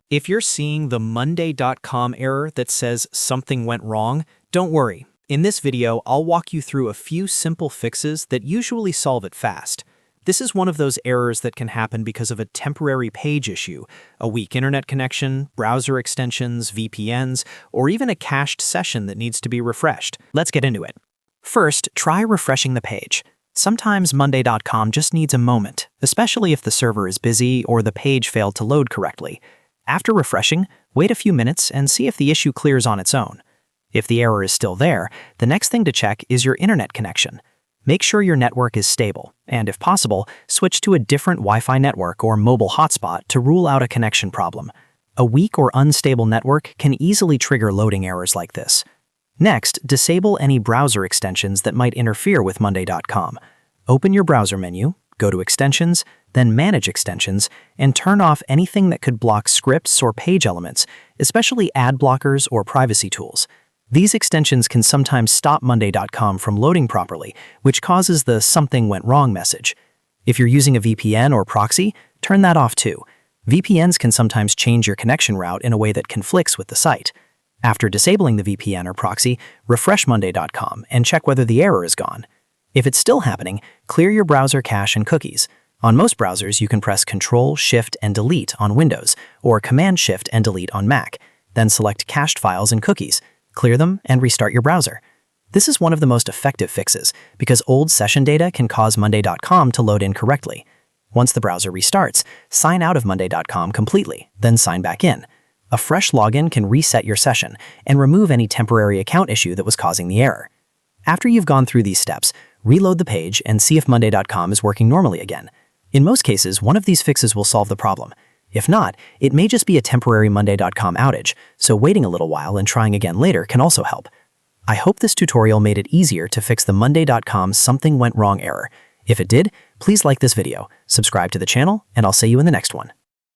If you're seeing the Monday.com error that says something went wrong, don't worry. In this video, I'll walk you through a few simple fixes that usually solve it fast. This is one of those errors that can happen because of a temporary page issue, a weak internet connection, browser extensions, VPNs, or even a cached session that needs to be refreshed. Let's get into it. First, try refreshing the page. Sometimes Monday.com just needs a moment, especially if the server is busy or the page failed to load correctly. After refreshing, wait a few minutes and see if the issue clears on its own. If the error is still there, the next thing to check is your internet connection. Make sure your network is stable, and if possible, switch to a different Wi-Fi network or mobile hotspot to rule out a connection problem. A weak or unstable network can easily trigger loading errors like this. Next, disable any browser extensions that might interfere with Monday.com. Open your browser menu, go to Extensions, then Manage Extensions, and turn off anything that could block scripts or page elements, especially ad blockers or privacy tools. These extensions can sometimes stop Monday.com from loading properly, which causes the "something went wrong" message. If you're using a VPN or proxy, turn that off too. VPNs can sometimes change your connection route in a way that conflicts with the site. After disabling the VPN or proxy, refresh Monday.com and check whether the error is gone. If it's still happening, clear your browser cache and cookies. On most browsers, you can press Ctrl, Shift, and Delete on Windows, or Command, Shift, and Delete on Mac. Then select Cached Files and Cookies. Clear them and restart your browser. This is one of the most effective fixes because old session data can cause Monday.com to load incorrectly. Once the browser restarts, sign out of Monday.com completely, then sign back in. A fresh login can reset your session and remove any temporary account issue that was causing the error. After you've gone through these steps, reload the page and see if Monday.com is working normally again. In most cases, one of these fixes will solve the problem. If not, it may just be a temporary Monday.com outage, so waiting a little while and trying again later can also help. I hope this tutorial made it easier to fix the Monday.com "something went wrong" error. If it did, please like this video, subscribe to the channel, and I'll see you in the next one.